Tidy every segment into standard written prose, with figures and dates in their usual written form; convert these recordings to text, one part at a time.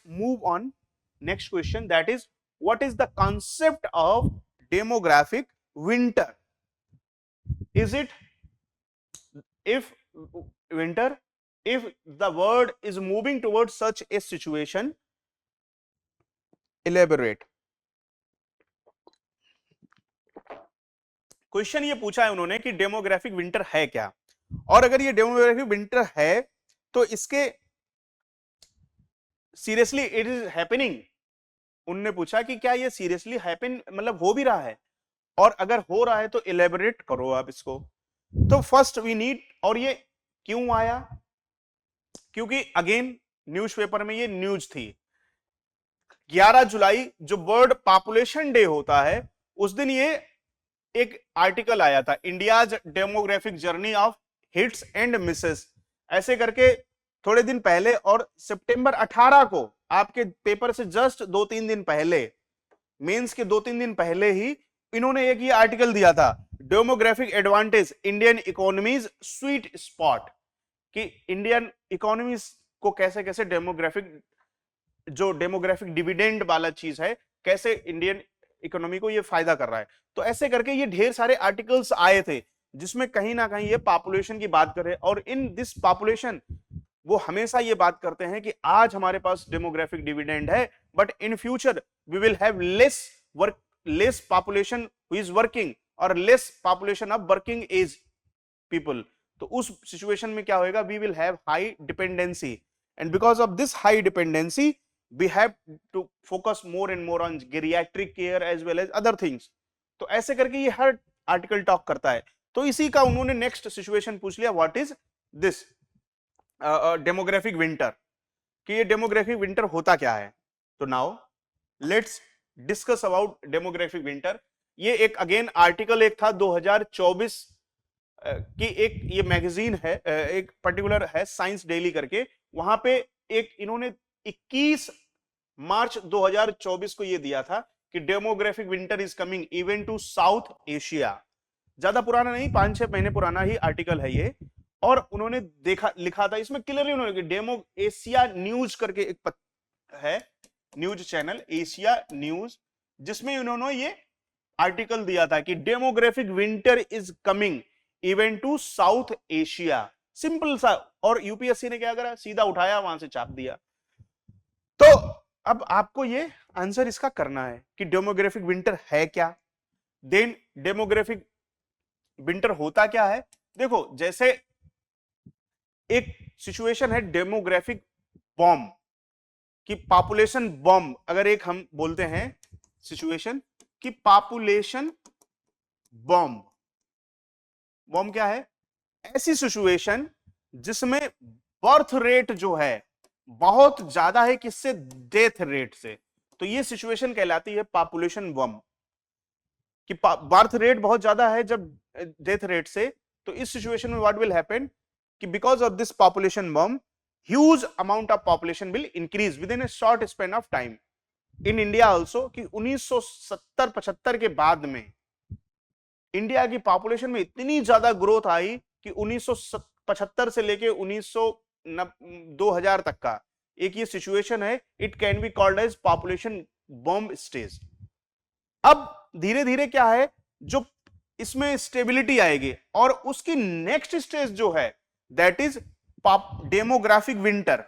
move on next question, that is what is the concept of demographic winter? Is it if winter, if the world is moving towards such a situation? Elaborate. Question ये पूछा है उन्होंने कि demographic winter है क्या, और अगर ये डेमोग्राफिक विंटर है तो इसके सीरियसली इट इज हैपनिंग। उन्होंने पूछा कि क्या ये सीरियसली हैपन मतलब हो भी रहा है, और अगर हो रहा है तो इलेबोरेट करो आप इसको। तो फर्स्ट वी नीड, और ये क्यों आया, क्योंकि अगेन न्यूज़पेपर में ये न्यूज थी 11 जुलाई जो वर्ल्ड पॉपुलेशन डे होता है उस दिन ये एक आर्टिकल आया था, India's demographic journey of hits and Mrs, ऐसे करके थोड़े दिन पहले। और सितंबर 18 को आपके पेपर से जस्ट 2-3 दिन पहले, मेंस के 2-3 दिन पहले ही इन्होंने एक ये आर्टिकल दिया था, demographic advantage Indian economies sweet spot, कि इंडियन इकोनॉमीज को कैसे कैसे डेमोग्राफिक, जो डेमोग्राफिक डिविडेंड वाला चीज है, कैसे इंडियन इकोनॉमी को ये फायदा कर रहा है। तो ऐसे करके ये ढेर सारे आर्टिकल्स आए थे जिसमें कहीं ना कहीं ये पॉपुलेशन की बात करे, और इन दिस पॉपुलेशन वो हमेशा ये बात करते हैं कि आज हमारे पास डेमोग्राफिक डिविडेंड है, but in future we will have less population who is working और less population of working age people. तो उस सिचुएशन में क्या होगा, we will have high dependency, and because of this high dependency we have to focus more and more on geriatric care as well as other things। तो ऐसे करके ये हर article talk करता है। तो इसी का उन्होंने नेक्स्ट सिचुएशन पूछ लिया, what is this demographic winter, कि ये डेमोग्राफिक विंटर होता क्या है। तो now let's discuss about demographic winter. ये एक अगेन आर्टिकल एक था 2024 की, एक ये मैगजीन है, एक पर्टिकुलर है साइंस डेली करके, वहां पे एक इन्होंने 21 मार्च 2024 को यह दिया था कि demographic winter is coming even to South Asia. ज्यादा पुराना नहीं, 5-6 महीने पुराना ही आर्टिकल है ये। और उन्होंने लिखा था इसमें क्लियरली उन्होंने, डेमो एशिया न्यूज करके एक है न्यूज चैनल एशिया न्यूज, जिसमें उन्होंने ये आर्टिकल दिया था कि demographic winter is coming even to South Asia. Simple सा, और यूपीएससी ने क्या करा, सीधा उठाया वहां से छाप दिया। तो अब आपको ये आंसर इसका करना है कि डेमोग्राफिक विंटर है क्या, देन डेमोग्राफिक विंटर होता क्या है। देखो जैसे एक सिचुएशन है डेमोग्राफिक बॉम्ब, कि पॉपुलेशन बॉम्ब, अगर एक हम बोलते हैं सिचुएशन कि पॉपुलेशन बॉम्ब, बॉम्ब क्या है, ऐसी सिचुएशन जिसमें बर्थ रेट जो है बहुत ज्यादा है किससे, डेथ रेट से। तो ये सिचुएशन कहलाती है पॉपुलेशन बम, कि बर्थ रेट बहुत ज्यादा है जब डेथ रेट से। तो इस सिचुएशन में व्हाट विल हैपन कि because of this population bomb huge amount of population will increase with in A short span of time in India also. कि 1970-75 के बाद में इंडिया की पॉपुलेशन में इतनी ज्यादा ग्रोथ आई कि 1975 से लेके 2000 तक का एक ये सिचुएशन है, it can be called as population bomb stage. अब धीरे धीरे क्या है, जो इसमें स्टेबिलिटी आएगी, और उसकी नेक्स्ट स्टेज जो है दैट इज डेमोग्राफिक विंटर।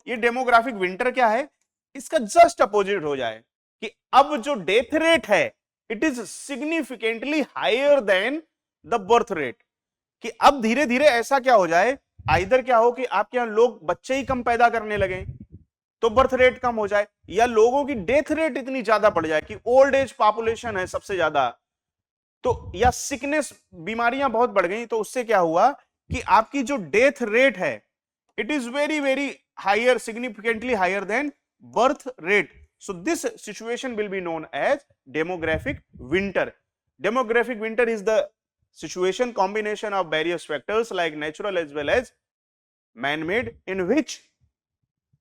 ये डेमोग्राफिक विंटर क्या है, इसका जस्ट अपोजिट हो जाए कि अब जो डेथ रेट है it is significantly higher than the birth rate. कि अब धीरे धीरे ऐसा क्या हो जाए, आइदर क्या हो कि आपके यहां लोग बच्चे ही कम पैदा करने लगे तो बर्थ रेट कम हो जाए, या लोगों की डेथ रेट इतनी ज्यादा बढ़ जाए कि ओल्ड एज पॉपुलेशन है सबसे ज्यादा, तो या सिकनेस बीमारियां बहुत बढ़ गई, तो उससे क्या हुआ कि आपकी जो डेथ रेट है it is very very higher, significantly higher than birth rate. So this situation will be known as demographic winter. Demographic winter is the situation combination of various factors like natural as well as man-made in which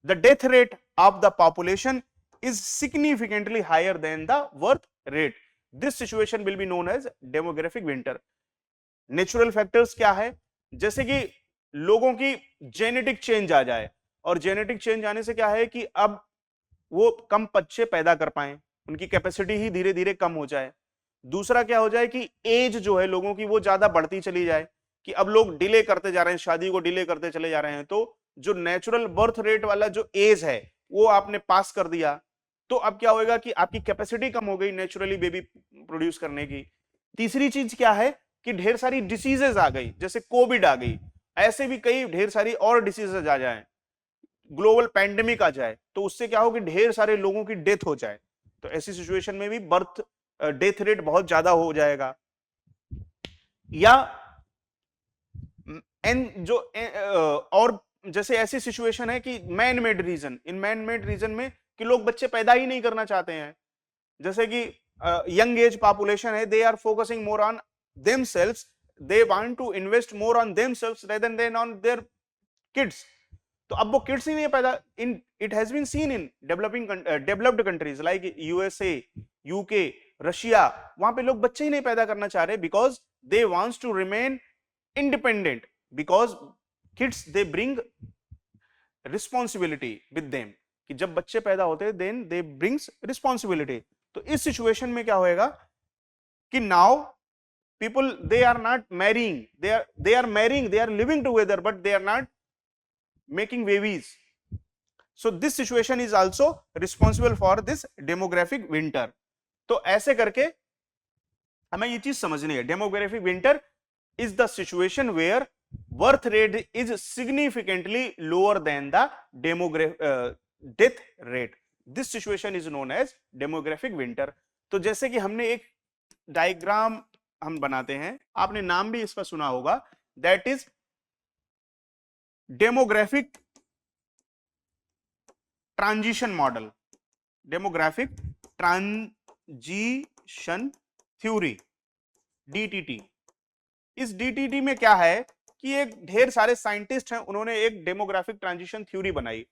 the death rate of the population is significantly higher than the birth rate. This situation will be known as demographic winter. Natural factors क्या है, जैसे कि लोगों की genetic change आ जाए, और genetic change आने से क्या है कि अब वो कम बच्चे पैदा कर पाए, उनकी कैपेसिटी ही धीरे धीरे कम हो जाए। दूसरा क्या हो जाए कि एज जो है लोगों की वो ज्यादा बढ़ती चली जाए, कि अब लोग डिले करते जा रहे हैं, शादी को डिले करते चले जा रहे हैं, तो जो नेचुरल बर्थ रेट वाला जो एज है वो आपने पास कर दिया, तो अब क्या होगा कि आपकी कैपेसिटी कम हो गई नेचुरली बेबी प्रोड्यूस करने की। तीसरी चीज क्या है कि ढेर सारी डिसीजेस आ गई, जैसे कोविड आ गई, ऐसे भी कई ढेर सारी और डिसीजेस आ जाए, ग्लोबल पैंडेमिक आ जाए, तो उससे क्या हो कि ढेर सारे लोगों की डेथ हो जाए, तो ऐसी सिचुएशन में भी बर्थ डेथ रेट बहुत ज्यादा हो जाएगा। या एन जो और जैसे ऐसी सिचुएशन है कि man made region, in man made region में कि लोग बच्चे पैदा ही नहीं करना चाहते हैं, जैसे कि यंग एज पॉपुलेशन है, they are focusing more on themselves, they want to invest more on themselves rather than on their kids, तो अब वो किड्स ही नहीं पैदा, in it has been seen in developed countries like USA, UK, Russia, वहां पे लोग बच्चे ही नहीं पैदा करना चाह रहे, because they wants to remain independent, because kids they bring responsibility with them, कि जब बच्चे पैदा होते हैं देन दे ब्रिंग्स रिस्पॉन्सिबिलिटी। तो इस सिचुएशन में क्या होएगा कि now people they are not marrying, they are marrying, they are living together, but they are not making babies, so this situation is also responsible for this demographic winter। तो ऐसे करके हमें ये चीज समझनी है, demographic winter is the situation where birth rate is significantly lower than the death rate, this situation is known as demographic winter। तो जैसे कि हमने एक डायग्राम हम बनाते हैं, आपने नाम भी इसका सुना होगा, that is demographic transition model, demographic transition theory, DTT. इस डीटीटी में क्या है कि एक ढेर सारे साइंटिस्ट हैं, उन्होंने एक डेमोग्राफिक ट्रांजिशन थ्योरी बनाई,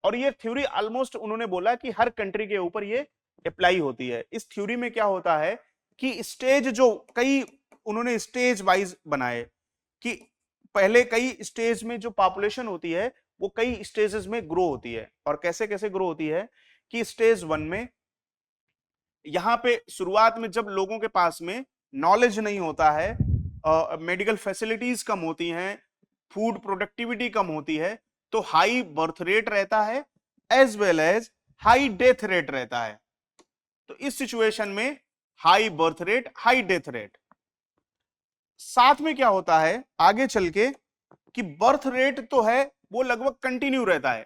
और ये थ्योरी ऑलमोस्ट उन्होंने बोला कि हर कंट्री के ऊपर ये अप्लाई होती है। इस थ्योरी में क्या होता है कि स्टेज जो कई उन्होंने स्टेज वाइज बनाए, कि पहले कई स्टेज में जो पॉपुलेशन होती है वो कई स्टेजेस में ग्रो होती है, और कैसे कैसे ग्रो होती है कि स्टेज 1 में यहां पे शुरुआत में जब लोगों के पास में नॉलेज नहीं होता है, मेडिकल फैसिलिटीज कम होती हैं, फूड प्रोडक्टिविटी कम होती है, तो हाई बर्थ रेट रहता है as well as high death rate रहता है। तो इस सिचुएशन में high birth rate, high death rate, साथ में क्या होता है आगे चल के कि बर्थ रेट तो है वो लगभग कंटिन्यू रहता है,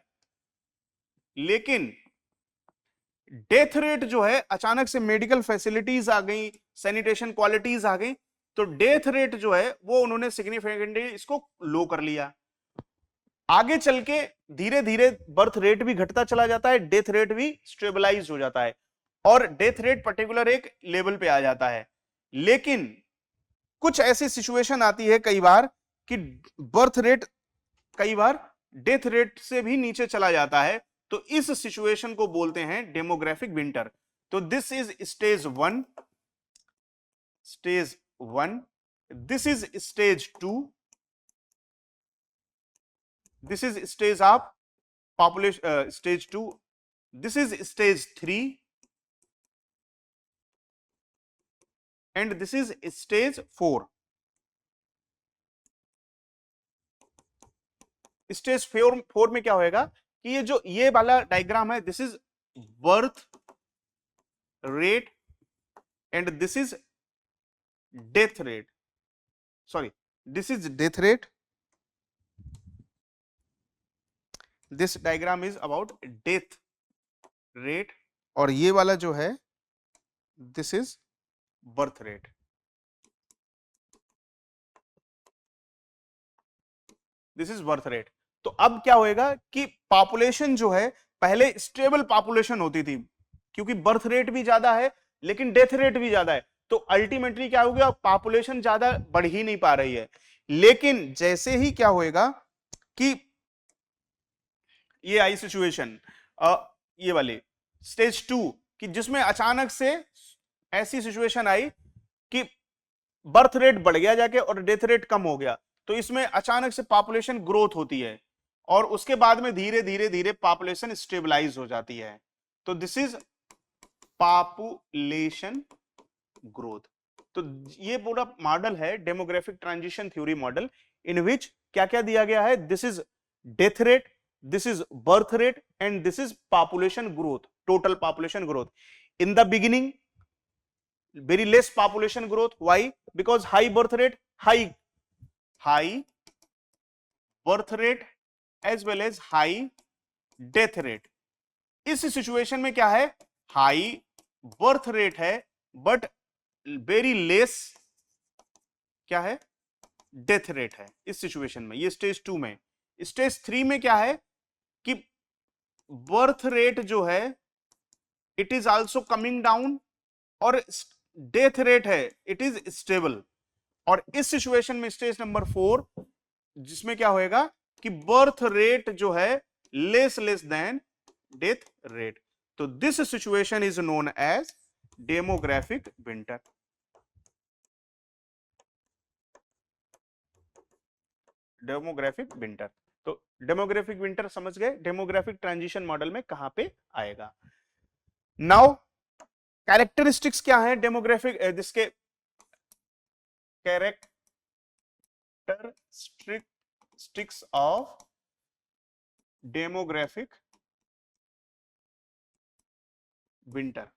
लेकिन डेथ रेट जो है अचानक से मेडिकल फैसिलिटीज आ गई, सैनिटेशन क्वालिटीज आ गई, तो डेथ रेट जो है वो उन्होंने सिग्निफिकेंटली इसको लो कर लिया। आगे चल के धीरे धीरे बर्थ रेट भी घटता चला जाता है, डेथ रेट भी स्टेबलाइज हो जाता है, और डेथ रेट पर्टिकुलर एक लेवल पे आ जाता है। लेकिन कुछ ऐसी सिचुएशन आती है कई बार कि बर्थ रेट कई बार डेथ रेट से भी नीचे चला जाता है, तो इस सिचुएशन को बोलते हैं डेमोग्राफिक विंटर। तो this is stage 1, stage 1, this is stage 2, this is stage of population stage 2, this is stage 3, and this is stage 4। Stage 4 में क्या होएगा कि ये जो ये वाला डायग्राम है, this is birth rate and this is death rate, sorry this is death rate, this diagram is about death rate, और ये वाला जो है this is birth rate. This is birth rate. तो अब क्या होएगा कि पॉपुलेशन जो है पहले स्टेबल पॉपुलेशन होती थी, क्योंकि बर्थ रेट भी ज्यादा है लेकिन डेथ रेट भी ज्यादा है, तो अल्टीमेटली क्या होगा, पॉपुलेशन ज्यादा बढ़ ही नहीं पा रही है। लेकिन जैसे ही क्या होएगा कि ये आई सिचुएशन, ये वाली स्टेज 2 कि जिसमें अचानक से ऐसी सिचुएशन आई कि बर्थ रेट बढ़ गया जाके और डेथ रेट कम हो गया, तो इसमें अचानक से पॉपुलेशन ग्रोथ होती है और उसके बाद में धीरे धीरे धीरे पॉपुलेशन स्टेबलाइज हो जाती है। तो दिस इज पॉपुलेशन ग्रोथ। तो ये पूरा मॉडल है डेमोग्राफिक ट्रांजिशन थ्योरी मॉडल, इन विच क्या क्या दिया गया है, this is death rate, this is birth rate, and this is population growth, total population growth. In the beginning very less population growth. Why? Because high birth rate, high birth rate as well as high death rate. इस situation में क्या है, high birth rate है but very less क्या है, death rate है इस situation में, ये स्टेज 2 में। स्टेज 3 में क्या है कि बर्थ रेट जो है it is also coming down और डेथ रेट है इट इज स्टेबल। और इस सिचुएशन में स्टेज नंबर 4 जिसमें क्या होएगा कि बर्थ रेट जो है लेस देन डेथ रेट। तो this situation is known as demographic winter. Demographic winter, तो डेमोग्राफिक विंटर समझ गए, डेमोग्राफिक ट्रांजिशन मॉडल में कहां पे आएगा। नाउ कैरेक्टरिस्टिक्स क्या है डेमोग्राफिक, जिसके characteristics of demographic winter.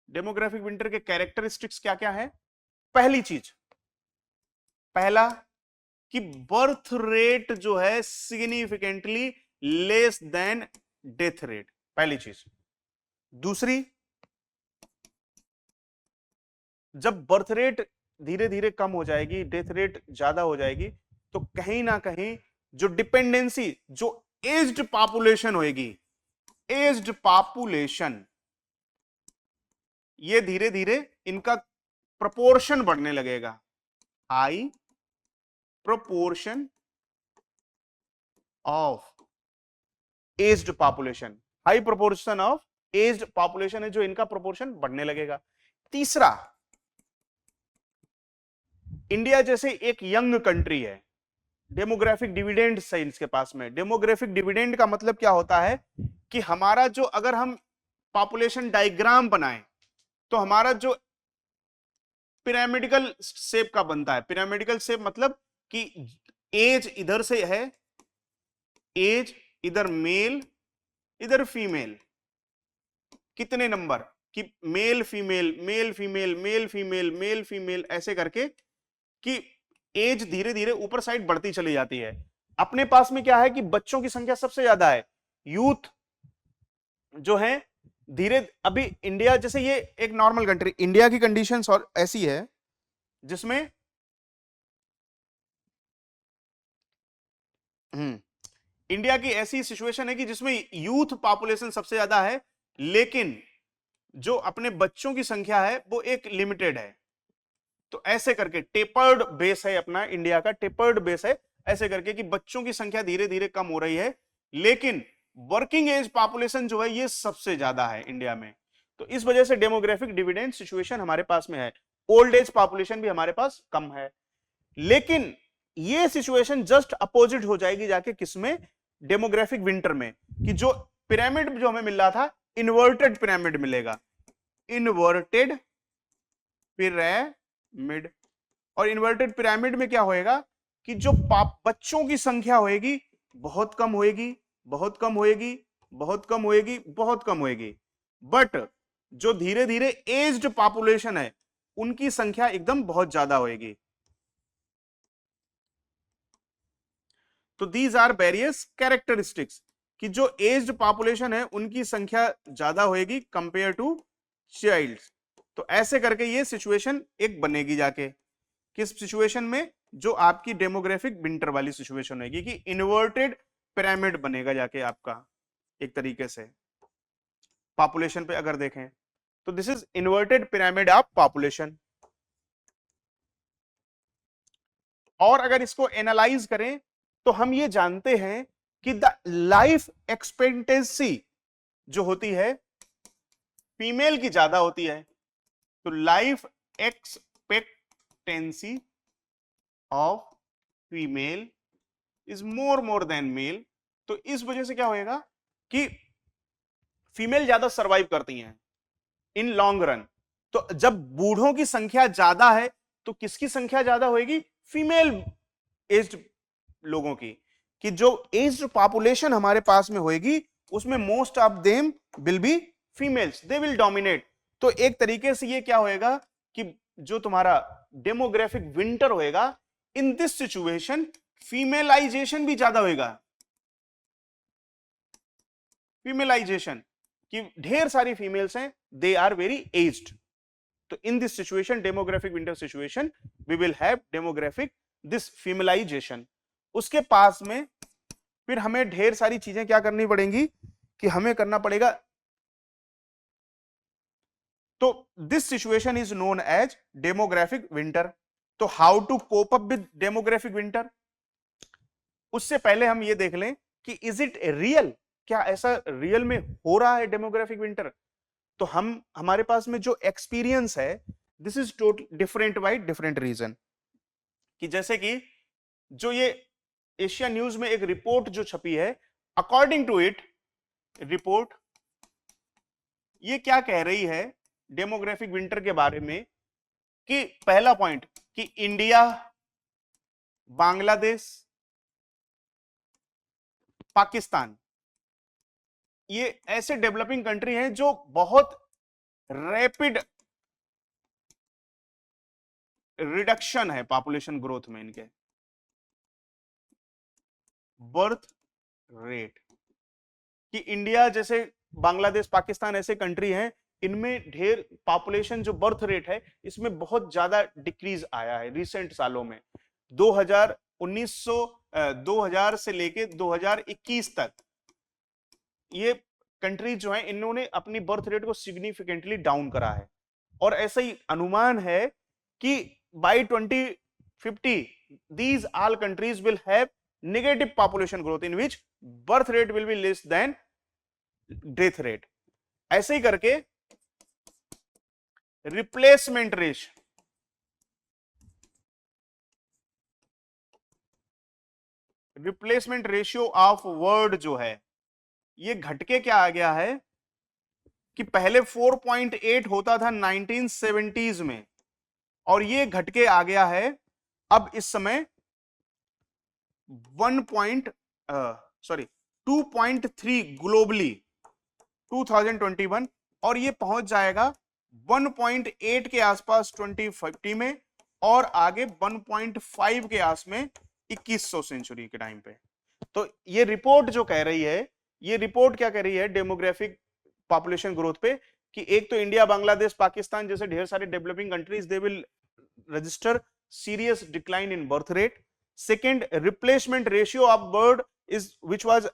Demographic winter के कैरेक्टरिस्टिक्स क्या क्या है। पहली चीज, पहला कि बर्थ रेट जो है significantly less than death rate, पहली चीज। दूसरी, जब बर्थ रेट धीरे धीरे कम हो जाएगी, डेथ रेट ज्यादा हो जाएगी, तो कहीं ना कहीं जो डिपेंडेंसी, जो एज्ड पॉपुलेशन होगी, एज्ड पॉपुलेशन, ये धीरे धीरे इनका प्रोपोर्शन बढ़ने लगेगा। High proportion of aged population, high proportion of aged population है जो इनका प्रोपोर्शन बढ़ने लगेगा। तीसरा, इंडिया जैसे एक यंग कंट्री है, डेमोग्राफिक डिविडेंड है इसके पास में। डेमोग्राफिक डिविडेंड का मतलब क्या होता है कि हमारा जो, अगर हम पॉपुलेशन डायग्राम बनाएं तो हमारा जो पिरामिडिकल शेप का बनता है। पिरामिडिकल शेप मतलब कि एज इधर से है, एज इधर मेल इधर फीमेल, कितने नंबर कि male female male female male female male female, ऐसे करके कि एज धीरे धीरे ऊपर साइड बढ़ती चली जाती है। अपने पास में क्या है कि बच्चों की संख्या सबसे ज्यादा है, यूथ जो है धीरे, अभी इंडिया जैसे ये एक नॉर्मल कंट्री, इंडिया की कंडीशंस और ऐसी है जिसमें इंडिया की ऐसी सिचुएशन है कि जिसमें यूथ पॉपुलेशन सबसे ज्यादा है, लेकिन जो अपने बच्चों की संख्या है वो एक लिमिटेड है। तो ऐसे करके टेपर्ड बेस है अपना इंडिया का, टेपर्ड बेस है ऐसे करके कि बच्चों की संख्या धीरे धीरे कम हो रही है, लेकिन वर्किंग एज पॉपुलेशन जो है ये सबसे ज्यादा है इंडिया में। तो इस वजह से डेमोग्राफिक डिविडेंड सिचुएशन हमारे पास में है। ओल्ड एज पॉपुलेशन भी हमारे पास कम है, लेकिन ये सिचुएशन जस्ट अपोजिट हो जाएगी जाके किसमें, डेमोग्राफिक विंटर में, कि जो पिरामिड जो हमें मिल रहा था इन्वर्टेड पिरामिड मिलेगा, इन्वर्टेड पिरामिड। और इन्वर्टेड पिरामिड में क्या होएगा कि जो बच्चों की संख्या होएगी बहुत कम होएगी, बहुत कम होएगी, बहुत कम होएगी, बहुत कम होएगी, बट जो धीरे धीरे एज्ड पॉपुलेशन है उनकी संख्या एकदम बहुत ज्यादा होएगी। तो दीज आर वेरियस कैरेक्टरिस्टिक्स कि जो एज्ड पॉपुलेशन है उनकी संख्या ज्यादा होएगी कंपेयर टू चाइल्ड। तो ऐसे करके ये सिचुएशन एक बनेगी जाके, किस सिचुएशन में, जो आपकी डेमोग्राफिक विंटर वाली सिचुएशन होगी कि इन्वर्टेड पिरामिड बनेगा जाके आपका एक तरीके से पॉपुलेशन पे अगर देखें तो this is inverted pyramid of population. और अगर इसको एनालाइज करें तो हम ये जानते हैं कि द लाइफ एक्सपेक्टेंसी जो होती है फीमेल की ज्यादा होती है। तो life expectancy of female is more than male. तो इस वजह से क्या होएगा कि फीमेल ज्यादा सरवाइव करती हैं इन लॉन्ग रन। तो जब बूढ़ों की संख्या ज्यादा है तो किसकी संख्या ज्यादा होगी? फीमेल एज्ड लोगों की। कि जो एज्ड पॉपुलेशन हमारे पास में होगी उसमें most of them will be females, they will dominate. तो एक तरीके से ये क्या होएगा कि जो तुम्हारा डेमोग्राफिक विंटर होएगा, इन दिस सिचुएशन फीमेलाइजेशन भी ज्यादा होएगा। फीमेलाइजेशन कि ढेर सारी फीमेल्स हैं, दे आर वेरी एज्ड। तो in this situation, demographic winter situation, we will have demographic this feminization. उसके पास में फिर हमें ढेर सारी चीजें क्या करनी पड़ेंगी कि हमें करना पड़ेगा। तो this situation is known as demographic winter. तो how to cope up with demographic winter, उससे पहले हम ये देख लें कि इज इट रियल, क्या ऐसा रियल में हो रहा है डेमोग्राफिक विंटर। तो हमारे पास में जो एक्सपीरियंस है, this is total different by different region. कि जैसे कि जो ये एशिया न्यूज में एक रिपोर्ट जो छपी है, अकॉर्डिंग टू इट रिपोर्ट ये क्या कह रही है डेमोग्राफिक विंटर के बारे में कि पहला पॉइंट कि इंडिया, बांग्लादेश, पाकिस्तान ये ऐसे डेवलपिंग कंट्री हैं जो बहुत रैपिड रिडक्शन है पॉपुलेशन ग्रोथ में इनके बर्थ रेट। कि इंडिया जैसे, बांग्लादेश, पाकिस्तान ऐसे कंट्री हैं, इनमें ढेर पॉपुलेशन जो बर्थ रेट है इसमें बहुत ज्यादा डिक्रीज आया है रिसेंट सालों में। 2000 से लेके 2021 तक ये कंट्री जो है इन्होंने अपनी बर्थ रेट को सिग्निफिकेंटली डाउन करा है। और ऐसा ही अनुमान है कि bye 2050 these all countries will have negative population growth in which birth rate will be less than death rate। ऐसे ही करके रिप्लेसमेंट रेशियो ऑफ वर्ड जो है ये घटके क्या आ गया है कि पहले 4.8 होता था 1970s में, और ये घटके आ गया है अब इस समय 2.3 ग्लोबली 2021, और ये पहुंच जाएगा 1.8 के आसपास 2050 में, और आगे 1.5 के आस में 2100 सेंचुरी के टाइम पे। तो ये रिपोर्ट जो कह रही है, ये रिपोर्ट क्या कह रही है डेमोग्राफिक पॉपुलेशन ग्रोथ पे, कि एक तो इंडिया, बांग्लादेश, पाकिस्तान जैसे ढेर सारे developing countries they will register serious decline in birth rate. Second, replacement ratio of bird is which was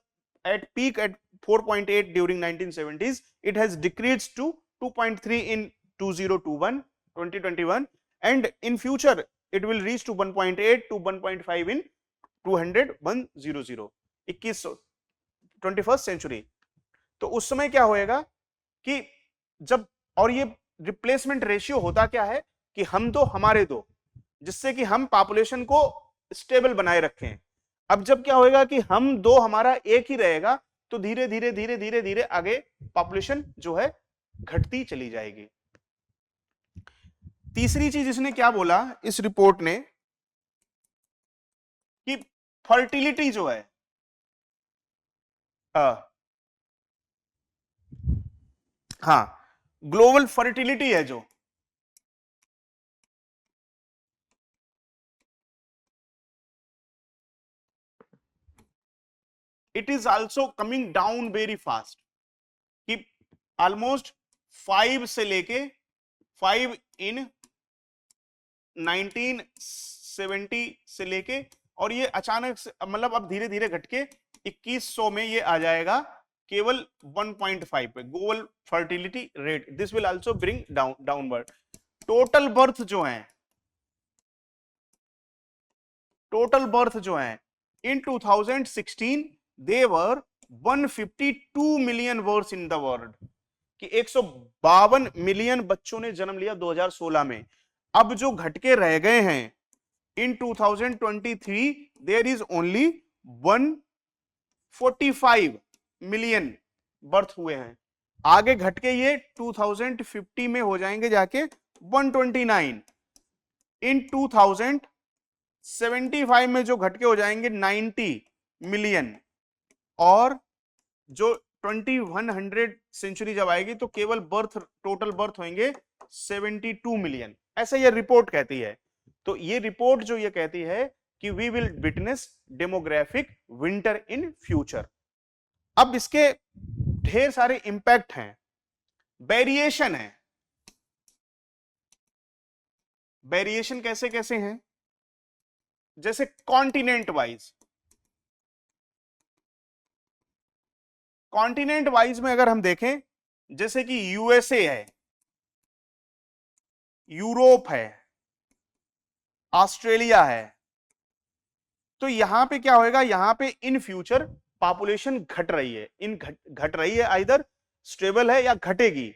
at peak at 4.8 during 1970s, it has decreased to 2.3 in 2021, and in future it will reach to 1.8 to 1.5 in 21st century। तो उस समय क्या होएगा कि जब, और ये replacement ratio होता क्या है कि हम दो हमारे दो, जिससे कि हम पॉपुलेशन को स्टेबल बनाए रखें। अब जब क्या होएगा कि हम दो हमारा एक ही रहेगा तो धीरे धीरे धीरे धीरे धीरे आगे पॉपुलेशन जो है घटती चली जाएगी। तीसरी चीज इसने क्या बोला इस रिपोर्ट ने कि फर्टिलिटी जो है, हाँ, ग्लोबल फर्टिलिटी है जो, it is also coming down very fast। कि almost 5 से लेके 5 in 1970 से लेके, और ये अचानक से मतलब अब धीरे धीरे घटके 2100 में ये आ जाएगा केवल 1.5 पे global fertility rate. This will also bring downward. Total birth जो है इन 2016 they were 152 million births in the world। कि 152 मिलियन बच्चों ने जन्म लिया 2016 में। अब जो घटके रह गए हैं in 2023 there is only 145 million birth हुए हैं, आगे घट के ये 2050 में हो जाएंगे जाके 129, इन 2075 में जो घट के हो जाएंगे 90 मिलियन, और जो 2100 सेंचुरी जब आएगी तो केवल टोटल बर्थ होंगे 72 मिलियन, ऐसा ये रिपोर्ट कहती है। तो ये रिपोर्ट जो ये कहती है कि we will witness demographic winter in future. अब इसके ढेर सारे इंपैक्ट हैं, वेरिएशन है। वेरिएशन कैसे कैसे हैं, जैसे कॉन्टिनेंट वाइज, कॉन्टिनेंट वाइज में अगर हम देखें, जैसे कि यूएसए है, यूरोप है, ऑस्ट्रेलिया है, तो यहां पे क्या होएगा, यहां पे इन फ्यूचर पॉपुलेशन घट रही है, घट रही है, आइदर स्टेबल है या घटेगी।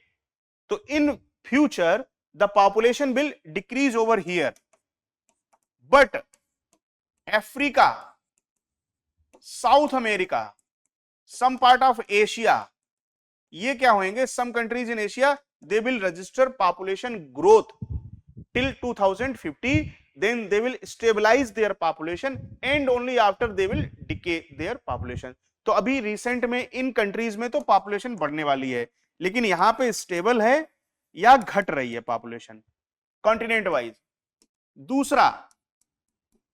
तो in future the population will decrease over here, but Africa, South America, some part of Asia, ये क्या होंगे, some countries in Asia they will register population growth till 2050, then they will stabilize their population and only after they will decay their population। तो अभी recent में इन countries में तो population बढ़ने वाली है, लेकिन यहां पे स्टेबल है या घट रही है पॉपुलेशन कॉन्टिनेंट वाइज। दूसरा,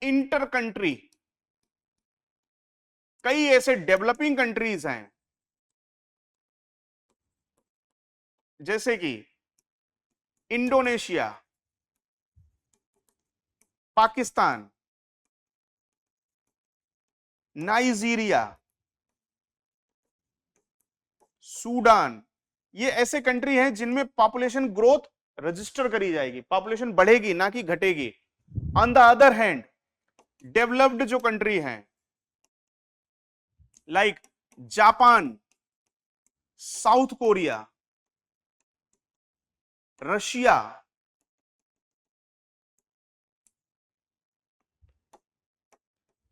इंटर कंट्री, कई ऐसे डेवलपिंग कंट्रीज हैं जैसे कि इंडोनेशिया, पाकिस्तान, नाइजीरिया, सूडान, ये ऐसे कंट्री हैं जिनमें पॉपुलेशन ग्रोथ रजिस्टर करी जाएगी, पॉपुलेशन बढ़ेगी ना कि घटेगी। On the other hand developed जो कंट्री हैं like Japan, south Korea, Russia,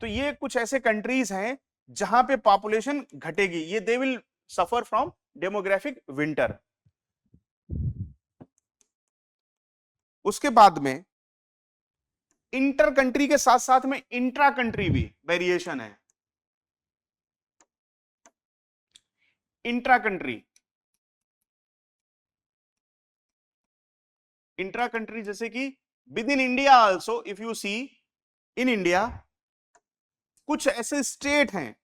तो ये कुछ ऐसे कंट्रीज हैं जहां पे पॉपुलेशन घटेगी, ये they will suffer from demographic winter. उसके बाद में इंटर कंट्री के साथ साथ में इंट्रा कंट्री भी वेरिएशन है। इंट्रा कंट्री, इंट्रा कंट्री जैसे कि within India also, if you see in India कुछ ऐसे स्टेट हैं,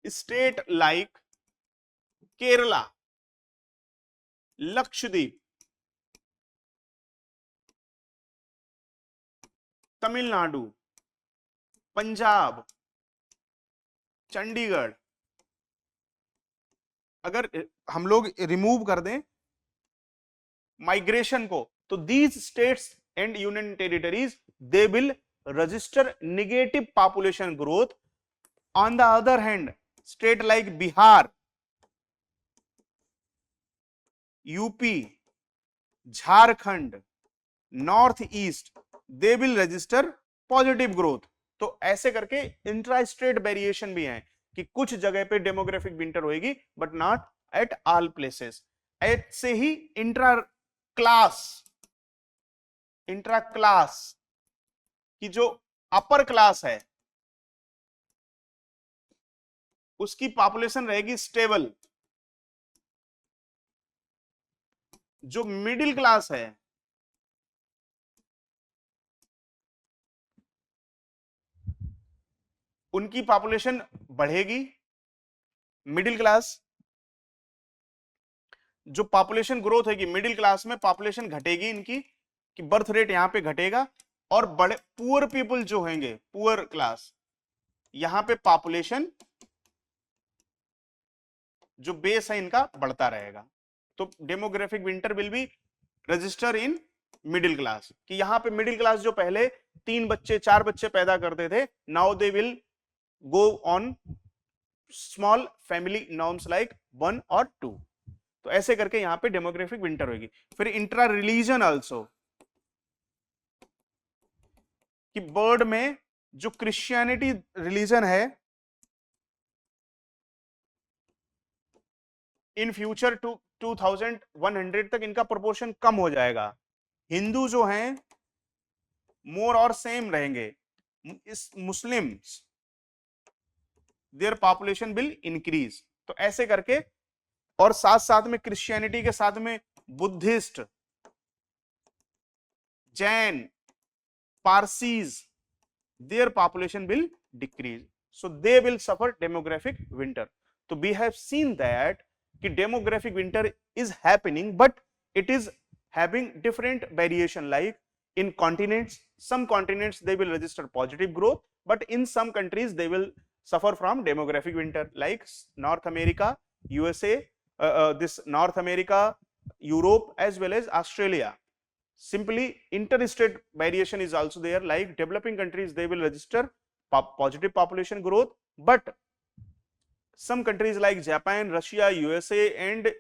स्टेट लाइक केरला, लक्षद्वीप, तमिलनाडु, पंजाब, चंडीगढ़, अगर हम लोग रिमूव कर दें माइग्रेशन को, तो these states and union territories they will register negative population growth. On the other hand state like Bihar, UP, Jharkhand, north east, they will register positive growth. तो ऐसे करके इंट्रा स्टेट वेरिएशन भी है कि कुछ जगह पे डेमोग्राफिक विंटर होगी but not at all places. ऐसे ही इंट्रा क्लास की जो अपर क्लास है उसकी पॉपुलेशन रहेगी स्टेबल, जो मिडिल क्लास है उनकी पॉपुलेशन बढ़ेगी। मिडिल क्लास जो पॉपुलेशन ग्रोथ होगी, मिडिल क्लास में पॉपुलेशन घटेगी इनकी, कि बर्थ रेट यहां पे घटेगा, और बड़े पुअर पीपल जो होंगे, पुअर क्लास, यहां पे पॉपुलेशन जो बेस है इनका बढ़ता रहेगा। तो demographic winter will be register in middle class, कि यहां पे मिडिल क्लास जो पहले 3 बच्चे 4 बच्चे पैदा करते थे, now they will go on small family norms like 1 और 2। तो ऐसे करके यहां पे डेमोग्राफिक विंटर होगी। फिर इंट्रा रिलीजन आल्सो, कि वर्ल्ड में जो क्रिश्चियनिटी रिलीजन है इन फ्यूचर 2100 तक इनका प्रोपोर्शन कम हो जाएगा। हिंदू जो हैं मोर और सेम रहेंगे। इस Muslims their population will increase. तो ऐसे करके, और साथ साथ में क्रिश्चियनिटी के साथ में Buddhist, Jain, Parsis, their population will decrease, so they will suffer demographic winter. So we have seen that कि demographic winter is happening, but it is having different variation. Like in continents, some continents they will register positive growth, but in some countries they will suffer from demographic winter, like North America, USA, this North America, Europe, as well as Australia. Simply interstate variation is also there, like developing countries they will register positive population growth, but some countries like Japan, Russia, USA, and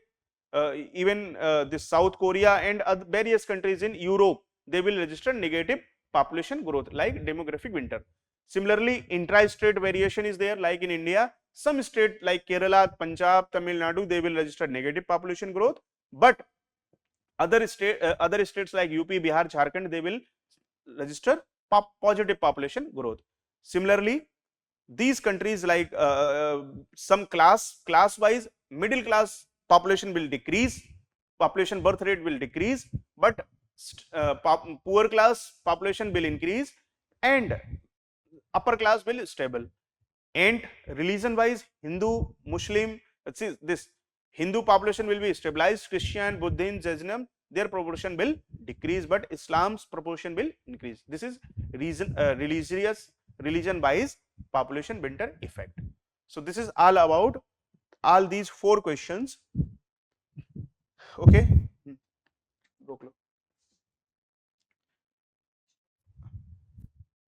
even this South Korea and various countries in Europe, they will register negative population growth, like demographic winter. Similarly, intra-state variation is there, like in India, some state like Kerala, Punjab, Tamil Nadu, they will register negative population growth, but other states like UP, Bihar, Jharkhand, they will register positive population growth. Similarly, these countries like some class wise, middle class population will decrease, population birth rate will decrease, but poor class population will increase and upper class will stable. And religion wise, Hindu, Muslim, this Hindu population will be stabilized, Christian, Buddhism, Jainism, their proportion will decrease, but Islam's proportion will increase. This is religion wise population winter effect. So this is all about all these 4 questions. Okay, रोक लो।